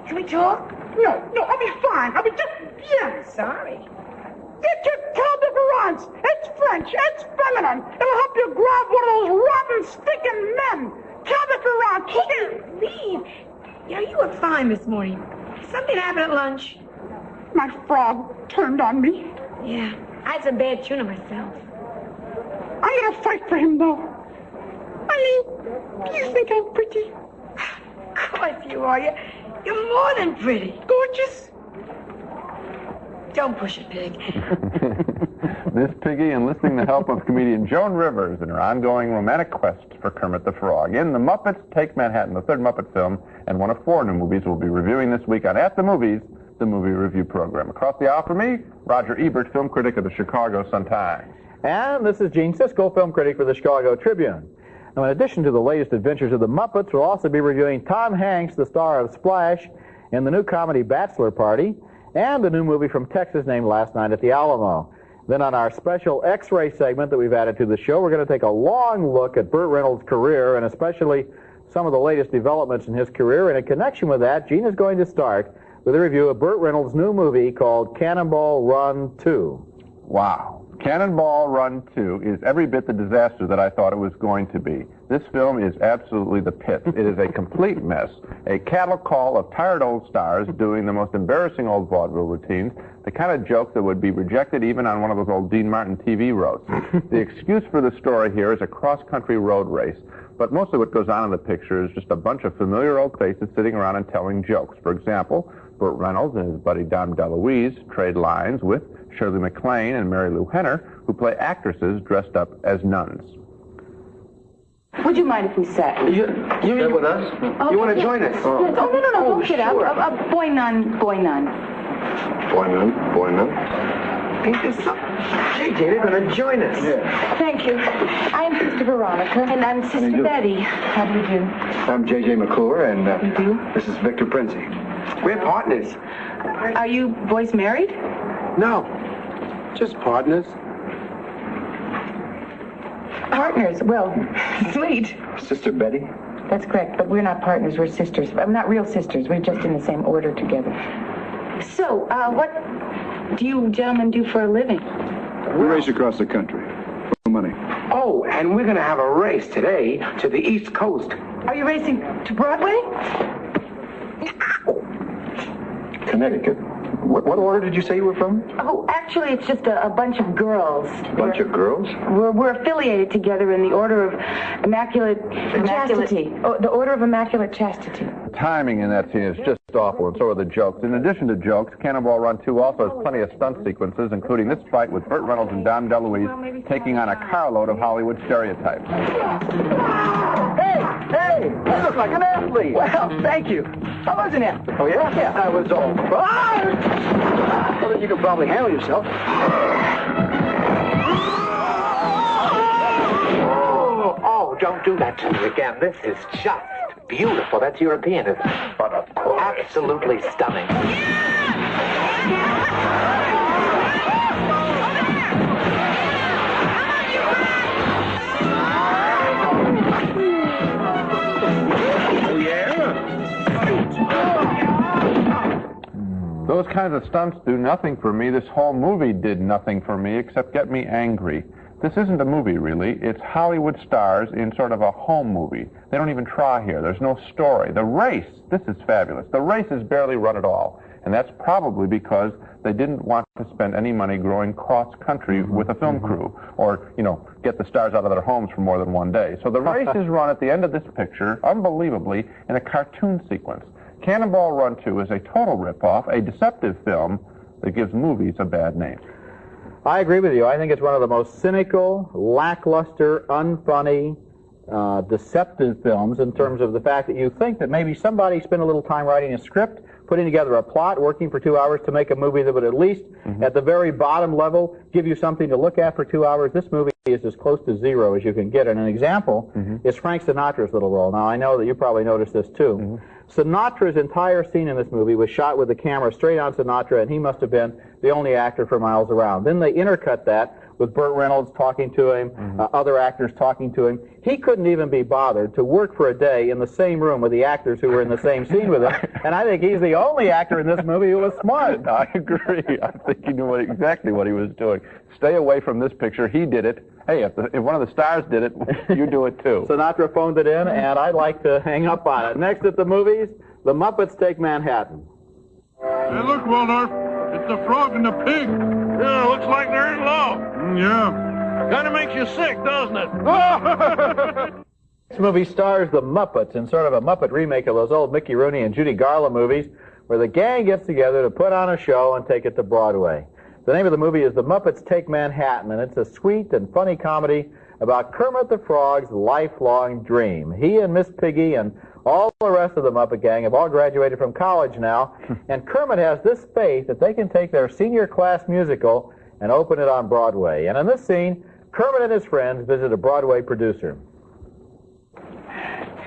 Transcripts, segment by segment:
Can we talk? No, I'll be fine. I'll be just bien. Sorry. Get your cal différance. It's French. It's feminine. It'll help you grab one of those rotten, stinking men. Cal différance. Hey, leave. You know, you were fine this morning. Something happened at lunch. My frog turned on me. Yeah, I had some bad tuna myself. I'm gonna fight for him, though. I mean, do you think I'm pretty? Of course you are. You're more than pretty. Gorgeous? Don't push it, Pig. Miss Piggy enlisting the help of comedian Joan Rivers in her ongoing romantic quest for Kermit the Frog. In The Muppets Take Manhattan, the third Muppet film, and one of 4 new movies we'll be reviewing this week on At the Movies, the movie review program. Across the aisle from me, Roger Ebert, film critic of the Chicago Sun-Times. And this is Gene Siskel, film critic for the Chicago Tribune. Now, in addition to the latest adventures of the Muppets, we'll also be reviewing Tom Hanks, the star of Splash, in the new comedy Bachelor Party, and the new movie from Texas named Last Night at the Alamo. Then on our special X-ray segment that we've added to the show, we're going to take a long look at Burt Reynolds' career, and especially some of the latest developments in his career. And in connection with that, Gene is going to start with a review of Burt Reynolds' new movie called Cannonball Run 2. Wow. Cannonball Run 2 is every bit the disaster that I thought it was going to be. This film is absolutely the pits. It is a complete mess, a cattle call of tired old stars doing the most embarrassing old vaudeville routines, the kind of joke that would be rejected even on one of those old Dean Martin TV roasts. The excuse for the story here is a cross-country road race, but most of what goes on in the picture is just a bunch of familiar old faces sitting around and telling jokes. For example, Burt Reynolds and his buddy Dom DeLuise trade lines with Shirley MacLaine and Mary Lou Henner, who play actresses dressed up as nuns. Would you mind if we sat? You with us? Okay, You want to yes. join us? Yes. Oh, no, don't get sure. up. Boy nun. Boy nun. Hey, there's some... JJ, they're going to join us. Yeah. Thank you. I'm Sister Veronica. And I'm Sister Betty. How do you do? I'm J.J. McClure, and You do? this is Victor Princey. We're partners. Are you boys married? No, just partners. Partners. Well, sweet. Sister Betty? That's correct, but we're not partners. We're sisters. I'm not real sisters. We're just in the same order together. So, what do you gentlemen do for a living? We race across the country for money. Oh, and we're going to have a race today to the East Coast. Are you racing to Broadway? Connecticut. What order did you say you were from? Oh, actually, it's just a bunch of girls. Bunch of girls? We're affiliated together in the Order of Immaculate Chastity. Oh, the Order of Immaculate Chastity. The timing in that scene is just awful, and so are the jokes. In addition to jokes, Cannonball Run 2 also has plenty of stunt sequences, including this fight with Burt Reynolds and Dom DeLuise taking on a carload of Hollywood stereotypes. Hey, you look like an athlete. Well, thank you. I was an athlete. Oh, yeah? Yeah, I was all. Well, then you can probably handle yourself. Oh, don't do that to me again. This is just beautiful. That's European, isn't it? But of course. Absolutely stunning. Those kinds of stunts do nothing for me. This whole movie did nothing for me except get me angry. This isn't a movie, really. It's Hollywood stars in sort of a home movie. They don't even try here. There's no story. The race, this is fabulous. The race is barely run at all. And that's probably because they didn't want to spend any money growing cross-country with a film crew or, get the stars out of their homes for more than one day. So the race is run at the end of this picture, unbelievably, in a cartoon sequence. Cannonball Run 2 is a total ripoff, a deceptive film that gives movies a bad name. I agree with you. I think it's one of the most cynical, lackluster, unfunny, deceptive films in terms of the fact that you think that maybe somebody spent a little time writing a script, putting together a plot, working for 2 hours to make a movie that would at least, at the very bottom level, give you something to look at for 2 hours. This movie is as close to zero as you can get. And an example is Frank Sinatra's little role. Now, I know that you probably noticed this, too. Sinatra's entire scene in this movie was shot with the camera straight on Sinatra, and he must have been the only actor for miles around. Then they intercut that with Burt Reynolds talking to him, other actors talking to him. He couldn't even be bothered to work for a day in the same room with the actors who were in the same scene with him. And I think he's the only actor in this movie who was smart. I agree. I think he knew exactly what he was doing. Stay away from this picture. He did it. Hey, if one of the stars did it, you do it too. Sinatra phoned it in, and I'd like to hang up on it. Next at the movies, The Muppets Take Manhattan. Hey, look, Waldorf. It's the frog and the pig. Yeah, looks like they're in love. Yeah. Kind of makes you sick, doesn't it? This movie stars the Muppets in sort of a Muppet remake of those old Mickey Rooney and Judy Garland movies where the gang gets together to put on a show and take it to Broadway. The name of the movie is The Muppets Take Manhattan, and it's a sweet and funny comedy about Kermit the Frog's lifelong dream. He and Miss Piggy and all the rest of the Muppet gang have all graduated from college now, and Kermit has this faith that they can take their senior class musical and open it on Broadway. And in this scene, Kermit and his friends visit a Broadway producer.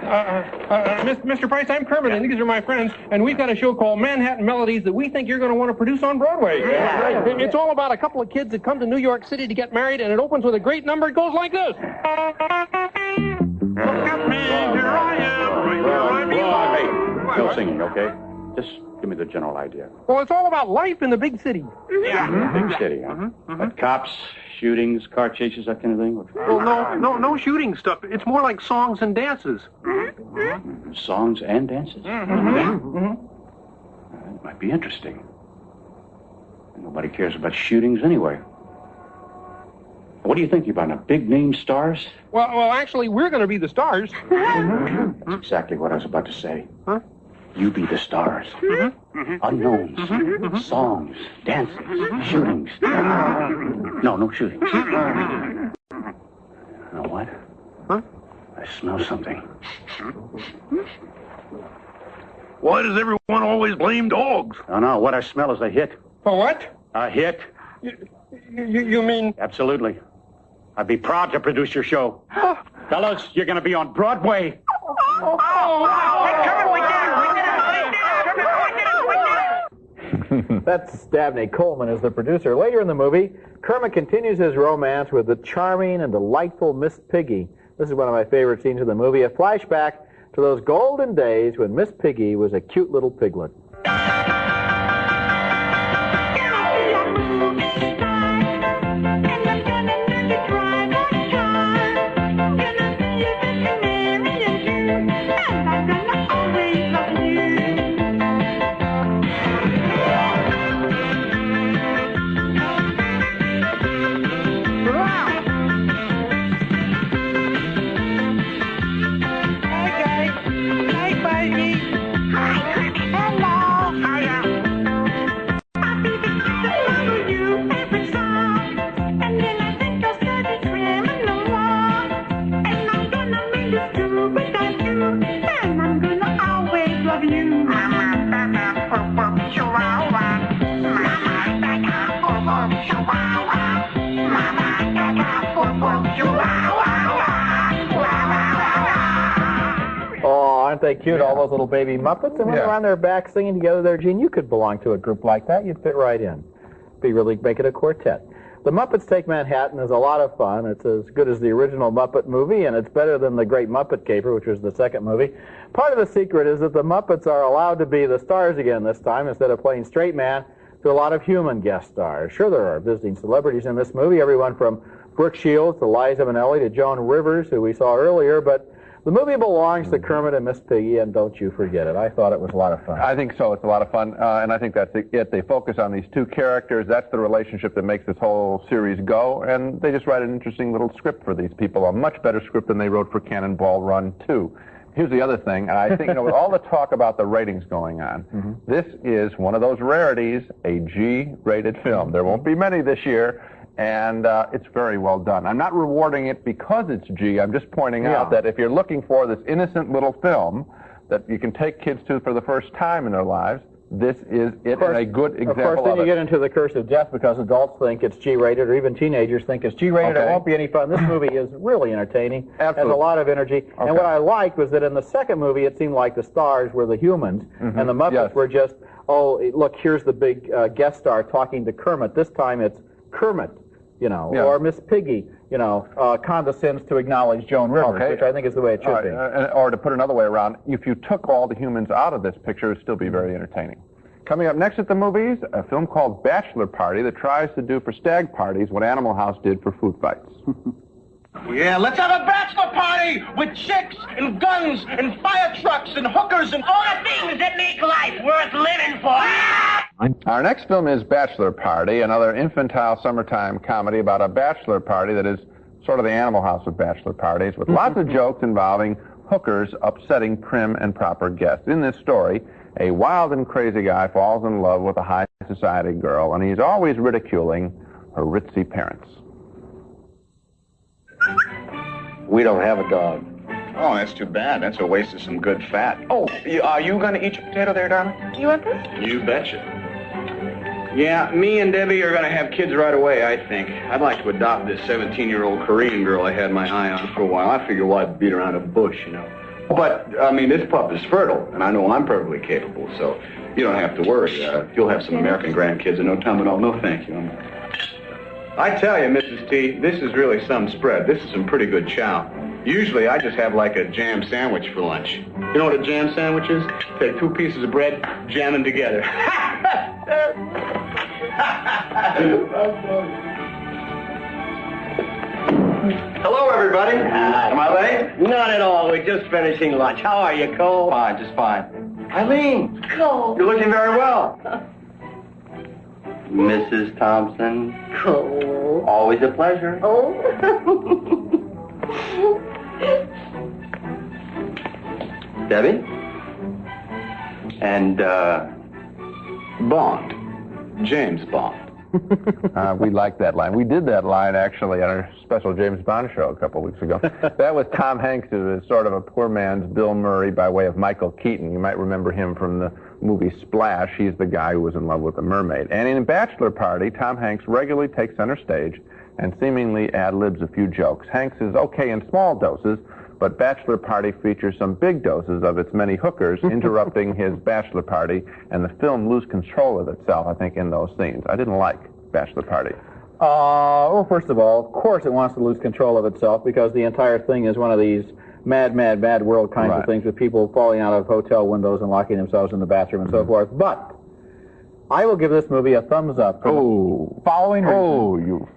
Mr. Price, I'm Kermit, and these are my friends, and we've got a show called Manhattan Melodies that we think you're going to want to produce on Broadway. Yeah. It's all about a couple of kids that come to New York City to get married, and it opens with a great number. It goes like this. Look at me, here I am. Hey, no singing, okay? Just give me the general idea. Well, it's all about life in the big city. Yeah. Big city, huh? But cops, shootings, car chases, that kind of thing? Well, no shooting stuff. It's more like songs and dances. Songs and dances? That might be interesting. Nobody cares about shootings anyway. What are you thinking about, big name stars? Well, actually, we're going to be the stars. That's exactly what I was about to say. Huh? You be the stars. Unknowns, songs, dances, shootings. No shootings. You know what? Huh? I smell something. Why does everyone always blame dogs? No, what I smell is a hit. For what? A hit. You mean? Absolutely. I'd be proud to produce your show. Fellas, you're going to be on Broadway. That's Dabney Coleman as the producer. Later in the movie, Kermit continues his romance with the charming and delightful Miss Piggy. This is one of my favorite scenes in the movie, a flashback to those golden days when Miss Piggy was a cute little piglet. Aren't they cute, all those little baby Muppets? And when they're on their back singing together there, Gene, you could belong to a group like that. You'd fit right in. Make it a quartet. The Muppets Take Manhattan is a lot of fun. It's as good as the original Muppet movie, and it's better than The Great Muppet Caper, which was the second movie. Part of the secret is that the Muppets are allowed to be the stars again this time. Instead of playing straight man, to a lot of human guest stars. Sure, there are visiting celebrities in this movie, everyone from Brooke Shields to Liza Minnelli to Joan Rivers, who we saw earlier, but the movie belongs to Kermit and Miss Piggy, and don't you forget it. I thought it was a lot of fun. I think so. It's a lot of fun, and I think that's it. They focus on these two characters. That's the relationship that makes this whole series go, and they just write an interesting little script for these people, a much better script than they wrote for Cannonball Run 2. Here's the other thing, and I think, with all the talk about the ratings going on, this is one of those rarities, a G-rated film. There won't be many this year, and it's very well done. I'm not rewarding it because it's G. I'm just pointing out that if you're looking for this innocent little film that you can take kids to for the first time in their lives, this is it, and a good example of it. Of course, then you get into the curse of death because adults think it's G-rated, or even teenagers think it's G-rated. It won't be any fun. This movie is really entertaining. Absolutely. Has a lot of energy. Okay. And what I liked was that in the second movie, it seemed like the stars were the humans, and the Muppets were just, oh, look, here's the big guest star talking to Kermit. This time it's Kermit, you know, or Miss Piggy, you know, condescends to acknowledge Joan Rivers, which I think is the way it should be. Or to put another way around, if you took all the humans out of this picture, it would still be very entertaining. Coming up next at the movies, a film called Bachelor Party that tries to do for stag parties what Animal House did for food fights. Yeah, let's have a bachelor party with chicks and guns and fire trucks and hookers and all the things that make life worth living for. Our next film is Bachelor Party, another infantile summertime comedy about a bachelor party that is sort of the Animal House of bachelor parties, with lots of jokes involving hookers upsetting prim and proper guests. In this story, a wild and crazy guy falls in love with a high society girl, and he's always ridiculing her ritzy parents. We don't have a dog. Oh, that's too bad. That's a waste of some good fat. Oh, are you going to eat your potato there, darling? You want this? You betcha. Yeah, me and Debbie are going to have kids right away, I think. I'd like to adopt this 17-year-old Korean girl I had my eye on for a while. I figure why beat around a bush, you know. But, I mean, this pup is fertile, and I know I'm perfectly capable, so you don't have to worry. You'll have some American grandkids in no time at all. No, thank you. I tell you, Mrs. T, this is really some spread. This is some pretty good chow. Usually, I just have like a jam sandwich for lunch. You know what a jam sandwich is? Take 2 pieces of bread, jam them together. Hello, everybody. Am I late? Not at all. We're just finishing lunch. How are you, Cole? Fine, just fine. Eileen, Cole. you're looking very well. Mrs. Thompson. Cole. Always a pleasure. Oh. Debbie? And, Bond. James Bond. We like that line. We did that line, actually, on our special James Bond show a couple weeks ago. That was Tom Hanks, who is sort of a poor man's Bill Murray by way of Michael Keaton. You might remember him from the movie Splash. He's the guy who was in love with the mermaid. And in Bachelor Party, Tom Hanks regularly takes center stage and seemingly ad-libs a few jokes. Hanks is okay in small doses, but Bachelor Party features some big doses of its many hookers interrupting his bachelor party, and the film loses control of itself, I think, in those scenes. I didn't like Bachelor Party. Well, first of all, of course it wants to lose control of itself because the entire thing is one of these mad, mad, mad world kinds of things with people falling out of hotel windows and locking themselves in the bathroom and so forth. But I will give this movie a thumbs up for the following reason.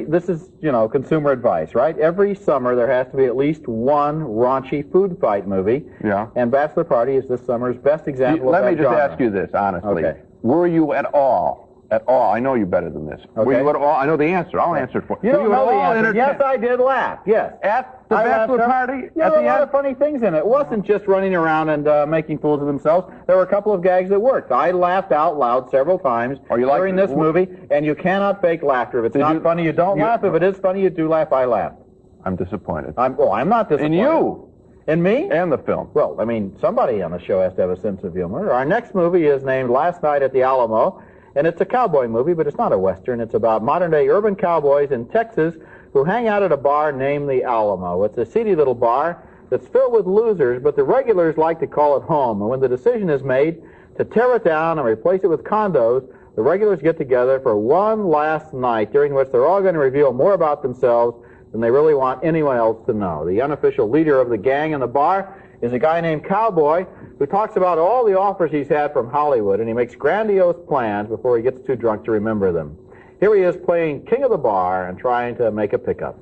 This is, you know, consumer advice, right? Every summer there has to be at least one raunchy food fight movie. Yeah. And Bachelor Party is this summer's best example of that Let me just genre. ask you this, honestly. Okay. Were you at all, I know you better than this. Okay. Were you at all, I know the answer, I'll answer it for you. You don't know the answer. Yes, I did laugh, yes. At the Bachelor Party? There were a lot of funny things in it. It wasn't just running around and making fools of themselves. There were a couple of gags that worked. I laughed out loud several times during this movie, and you cannot fake laughter. If it's not funny, you don't laugh. If it is funny, you do laugh. I laughed. I'm disappointed. I'm not disappointed. In you. In me? And the film. Well, I mean, somebody on the show has to have a sense of humor. Our next movie is named Last Night at the Alamo, and it's a cowboy movie, but it's not a Western. It's about modern-day urban cowboys in Texas who hang out at a bar named the Alamo. It's a seedy little bar that's filled with losers, but the regulars like to call it home. And when the decision is made to tear it down and replace it with condos, the regulars get together for one last night during which they're all going to reveal more about themselves than they really want anyone else to know. The unofficial leader of the gang in the bar is a guy named Cowboy who talks about all the offers he's had from Hollywood, and he makes grandiose plans before he gets too drunk to remember them. Here he is playing king of the bar and trying to make a pickup.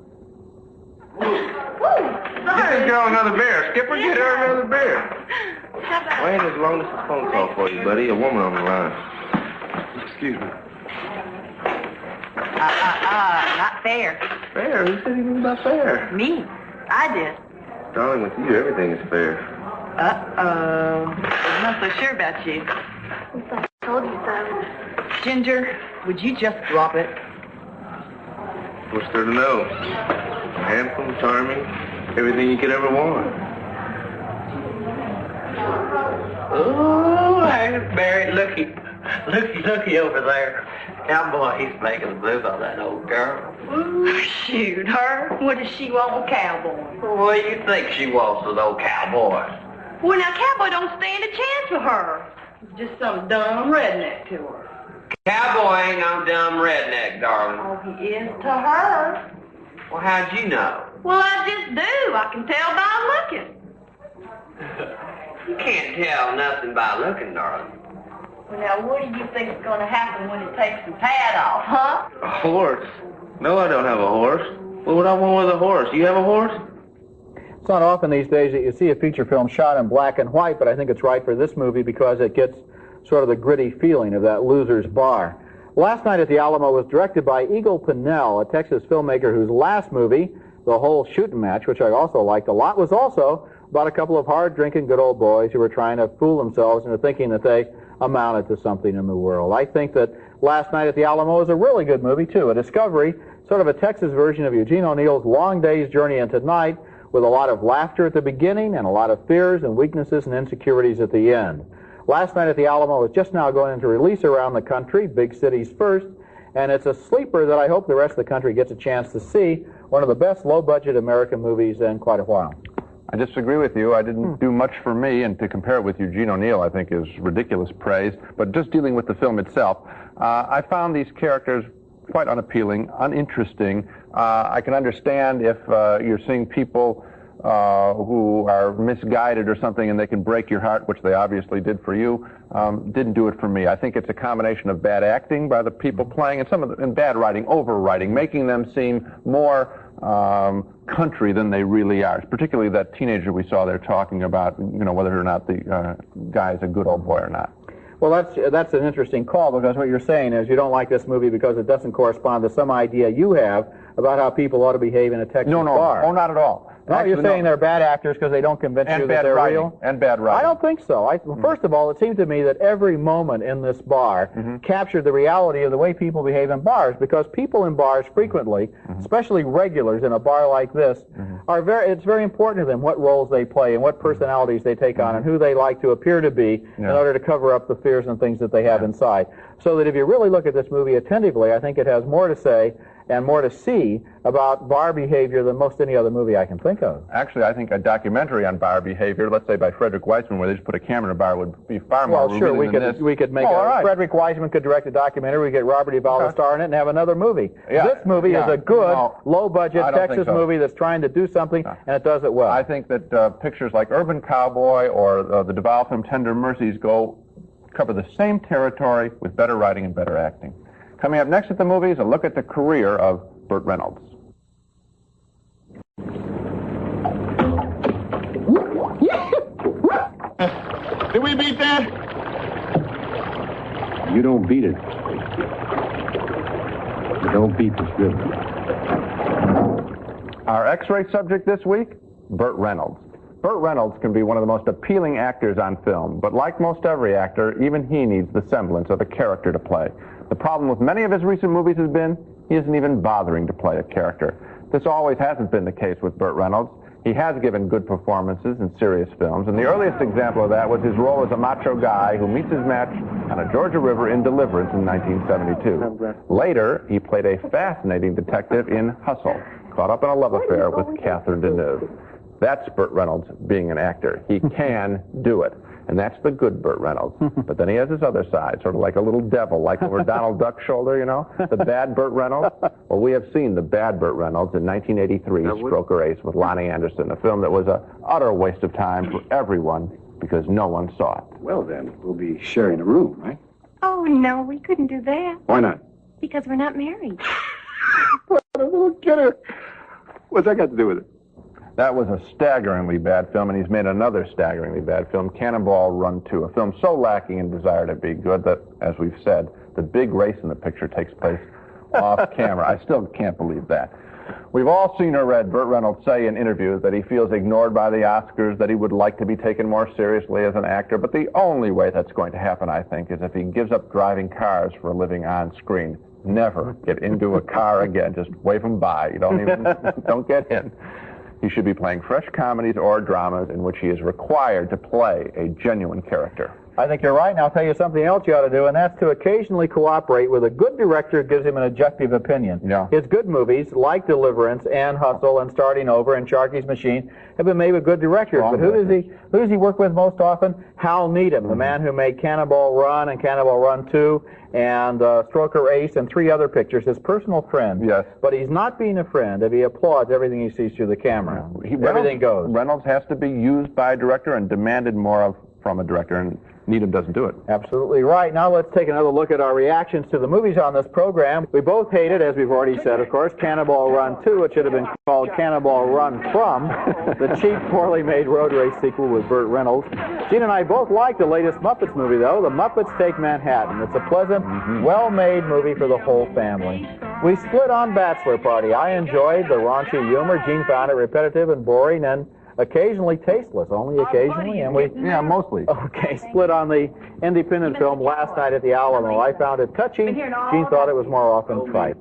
Get this girl another beer. Skipper, get her another beer. Wait as long as a phone call for you, buddy. A woman on the line. Excuse me. Not fair. Fair? Who said anything about fair? Me. I did. Darling, with you, everything is fair. I'm not so sure about you. I told you so. Ginger, would you just drop it? What's there to know? Handsome, charming, everything you could ever want. Oh, Aunt Mary, looky over there. Cowboy, he's making a move on that old girl. Ooh, shoot, her? What does she want with Cowboy? What do you think she wants with old Cowboy? Well, now, Cowboy don't stand a chance with her. Just some dumb redneck to her. Cowboy ain't no dumb redneck, darling. Oh, he is to her. Well, how'd you know? Well, I just do. I can tell by looking. You can't tell nothing by looking, darling. Well, now, what do you think's going to happen when it takes the pad off, huh? A horse? No, I don't have a horse. What would I want with a horse? You have a horse? It's not often these days that you see a feature film shot in black and white, but I think it's right for this movie because it gets sort of the gritty feeling of that loser's bar. Last Night at the Alamo was directed by Eagle Pinnell, a Texas filmmaker whose last movie, The Whole Shooting Match, which I also liked a lot, was also about a couple of hard-drinking good old boys who were trying to fool themselves into thinking that they amounted to something in the world. I think that Last Night at the Alamo is a really good movie, too, a discovery, sort of a Texas version of Eugene O'Neill's Long Day's Journey into Night, with a lot of laughter at the beginning and a lot of fears and weaknesses and insecurities at the end. Last Night at the Alamo is just now going into release around the country, big cities first, and it's a sleeper that I hope the rest of the country gets a chance to see, one of the best low-budget American movies in quite a while. I disagree with you. I didn't do much for me, and to compare it with Eugene O'Neill, I think, is ridiculous praise. But just dealing with the film itself, I found these characters quite unappealing, uninteresting. I can understand if you're seeing people who are misguided or something and they can break your heart, which they obviously did for you. Didn't do it for me. I think it's a combination of bad acting by the people playing and bad writing, overwriting, making them seem more country than they really are. Particularly that teenager we saw there talking about, whether or not the guy is a good old boy or not. Well, that's an interesting call, because what you're saying is you don't like this movie because it doesn't correspond to some idea you have about how people ought to behave in a Texas bar. Oh, not at all. No, actually, you're saying they're bad actors because they don't convince you that they're real? And bad writing. I don't think so. First of all, it seemed to me that every moment in this bar captured the reality of the way people behave in bars, because people in bars frequently, especially regulars in a bar like this, it's very important to them what roles they play and what personalities they take on and who they like to appear to be in order to cover up the fears and things that they have inside. So that if you really look at this movie attentively, I think it has more to say and more to see about bar behavior than most any other movie I can think of. Actually, I think a documentary on bar behavior, let's say by Frederick Wiseman, where they just put a camera in a bar, would be far more revealing than this. We could make Frederick Wiseman could direct a documentary, we get Robert Duvall to star in it and have another movie. This movie is a good, low-budget Texas movie that's trying to do something, and it does it well. I think that pictures like Urban Cowboy or the Duvall film Tender Mercies cover the same territory with better writing and better acting. Coming up next at the movies, a look at the career of Burt Reynolds. Did we beat that? You don't beat it. You don't beat the script. Our X-ray subject this week, Burt Reynolds. Burt Reynolds can be one of the most appealing actors on film, but like most every actor, even he needs the semblance of a character to play. The problem with many of his recent movies has been he isn't even bothering to play a character. This always hasn't been the case with Burt Reynolds. He has given good performances in serious films, and the earliest example of that was his role as a macho guy who meets his match on a Georgia river in Deliverance in 1972. Later, he played a fascinating detective in Hustle, caught up in a love affair with Catherine Deneuve. That's Burt Reynolds being an actor. He can do it. And that's the good Burt Reynolds. But then he has his other side, sort of like a little devil, like over Donald Duck's shoulder, the bad Burt Reynolds. Well, we have seen the bad Burt Reynolds in 1983's Stroker Ace with Lonnie Anderson, a film that was an utter waste of time for everyone because no one saw it. Well, then, we'll be sharing a room, right? Oh, no, we couldn't do that. Why not? Because we're not married. What a little kidder. What's that got to do with it? That was a staggeringly bad film, and he's made another staggeringly bad film, Cannonball Run 2, a film so lacking in desire to be good that, as we've said, the big race in the picture takes place off camera. I still can't believe that. We've all seen or read Burt Reynolds say in interviews that he feels ignored by the Oscars, that he would like to be taken more seriously as an actor, but the only way that's going to happen, I think, is if he gives up driving cars for a living on screen. Never get into a car again. Just wave them by. You don't get in. He should be playing fresh comedies or dramas in which he is required to play a genuine character. I think you're right, and I'll tell you something else you ought to do, and that's to occasionally cooperate with a good director who gives him an objective opinion. Yeah. His good movies, like Deliverance and Hustle and Starting Over and Sharky's Machine, have been made with good directors. But who does he work with most often? Hal Needham, the man who made Cannonball Run and Cannonball Run 2 and Stroker Ace and 3 other pictures, his personal friend. Yes. But he's not being a friend if he applauds everything he sees through the camera. Everything goes. Reynolds has to be used by a director and demanded more from a director, and Needham doesn't do it. Absolutely right. Now let's take another look at our reactions to the movies on this program. We both hated, as we've already said, of course, Cannonball Run 2. It should have been called Cannonball Run From, the cheap, poorly made road race sequel with Burt Reynolds. Gene and I both like the latest Muppets movie, though, The Muppets Take Manhattan. It's a pleasant, well-made movie for the whole family. We split on Bachelor Party. I enjoyed the raunchy humor. Gene found it repetitive and boring and occasionally tasteless, only occasionally, and we... Yeah, mostly. Okay, split on the independent film Last Night at the Alamo. I found it touching. Gene thought it was more often trite.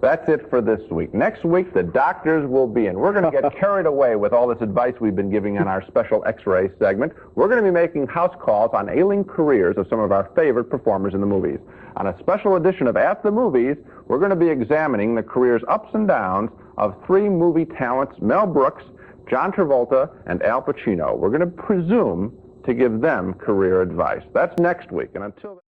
That's it for this week. Next week, the doctors will be in. We're going to get carried away with all this advice we've been giving in our special X-ray segment. We're going to be making house calls on ailing careers of some of our favorite performers in the movies. On a special edition of At the Movies, we're going to be examining the careers ups and downs of 3 movie talents, Mel Brooks, John Travolta, and Al Pacino. We're going to presume to give them career advice. That's next week. And until then...